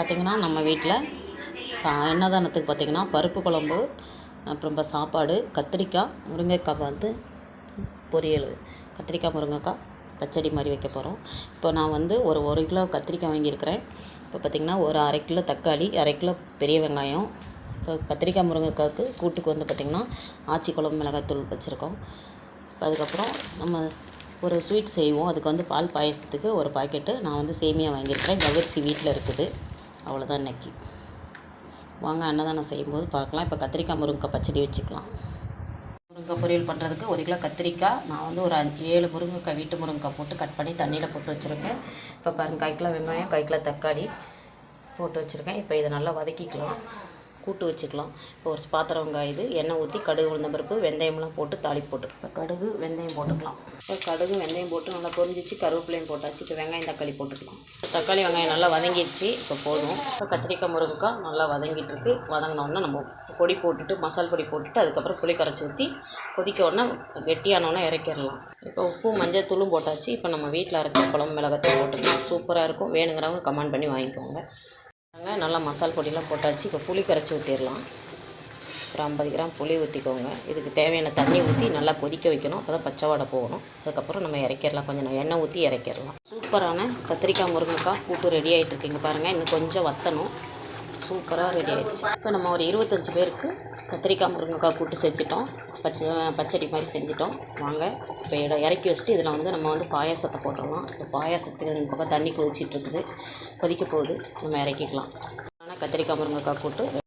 பார்த்திங்கன்னா நம்ம வீட்டில் அன்னதானத்துக்கு பார்த்திங்கன்னா பருப்பு குழம்பு, அப்புறம் இப்போ சாப்பாடு, கத்திரிக்காய் முருங்கைக்காய் வந்து பொரியல், கத்திரிக்காய் முருங்கைக்காய் பச்சடி மாதிரி வைக்க போகிறோம். இப்போ நான் வந்து ஒரு கிலோ கத்திரிக்காய் வாங்கியிருக்கிறேன். இப்போ பார்த்திங்கன்னா ஒரு 1/2 கிலோ தக்காளி, 1/2 கிலோ பெரிய வெங்காயம். இப்போ கத்திரிக்காய் முருங்கைக்காய்க்கு கூட்டுக்கு வந்து பார்த்திங்கன்னா ஆச்சி குழம்பு மிளகாய்த்தூள் வச்சுருக்கோம். அதுக்கப்புறம் நம்ம ஒரு ஸ்வீட் செய்வோம். அதுக்கு வந்து பால் பாயசத்துக்கு ஒரு பாக்கெட்டு நான் வந்து சேமியா வாங்கியிருக்கிறேன். ஜவ்வரிசி வீட்டில் இருக்குது. அவ்வளோதான் இன்றைக்கி. வாங்க அன்னதானம் செய்யும்போது பார்க்கலாம். இப்போ கத்திரிக்காய் முருங்கைக்காய் பச்சடி வச்சுக்கலாம். முருங்கைக்காய் பொரியல் பண்ணுறதுக்கு 1 கிலோ கத்திரிக்காய் நான் வந்து ஒரு 7 முருங்கைக்காய் வீட்டு முருங்கைக்காய் போட்டு கட் பண்ணி தண்ணியில் போட்டு வச்சுருக்கேன். இப்போ பாருங்கள் 1 கிலோ வெங்காயம், 1 கிலோ தக்காளி போட்டு வச்சுருக்கேன். இப்போ இதை நல்லா வதக்கிக்கலாம், கூட்டு வச்சுக்கலாம். இப்போ ஒரு பாத்திரம் வெங்காயம் எண்ணெய் ஊற்றி கடுகு உளுந்தம்பருப்பு வெந்தயம்லாம் போட்டு தாளிப்பு போட்டு இப்போ கடுகு வெந்தயம் போட்டுக்கலாம். இப்போ கடுகு வெந்தயம் போட்டு நல்லா பொரிஞ்சிச்சு, கருவேப்பிலையும் போட்டாச்சு. இப்போ வெங்காயம் தக்காளி போட்டுக்கலாம். தக்காளி வெங்காயம் நல்லா வதங்கிடுச்சு. இப்போ போதும். இப்போ கத்திரிக்காய் முருங்கைக்காய் நல்லா வதங்கிட்டு இருக்கு. வதங்கினோடனே நம்ம பொடி போட்டுட்டு மசால் பொடி போட்டுட்டு அதுக்கப்புறம் புளி கரைச்சி ஊற்றி கொதிக்க உடனே கெட்டியானோடனே இறக்கிடலாம். இப்போ உப்பு மஞ்சள் தூளும் போட்டாச்சு. இப்போ நம்ம வீட்டில் அரைச்ச குழம்பு மிளகாத்தூள் போட்டுக்கலாம். சூப்பராக இருக்கும். வேணுங்கிறவங்க கமெண்ட் பண்ணி வாங்கிக்கோங்க. நல்லா மசால் பொடியெலாம் போட்டாச்சு. இப்போ புளி கரைச்சி ஊற்றிடலாம். ஒரு 50 கிராம் புளி ஊற்றிக்கோங்க. இதுக்கு தேவையான தண்ணி ஊற்றி நல்லா கொதிக்க வைக்கணும். அப்போ தான் பச்சை வாடை போகணும். அதுக்கப்புறம் நம்ம இறக்கிடலாம். கொஞ்சம் எண்ணெய் ஊற்றி இறக்கிடலாம். சூப்பரான கத்திரிக்காய் முருங்கைக்காய் கூட்டு ரெடி ஆகிட்டு இருக்குங்க பாருங்கள். இன்னும் கொஞ்சம் வற்றணும். சூப்பராக ரெடி ஆகிடுச்சு. இப்போ நம்ம ஒரு 25 பேருக்கு கத்திரிக்காய் முருங்கைக்காய் கூட்டு செஞ்சிட்டோம். பச்சடி மாதிரி செஞ்சிட்டோம். வாங்க இப்போ இறக்கி வச்சுட்டு இதில் வந்து நம்ம வந்து பாயாசத்தை போட்டுடலாம். இப்போ பாயாசத்துக்கு இந்த பக்கம் தண்ணி கொதிச்சிட்ருக்குது, கொதிக்க போகுது. நம்ம இறக்கிக்கலாம். ஆனால் கத்திரிக்காய் முருங்கைக்காய் கூட்டு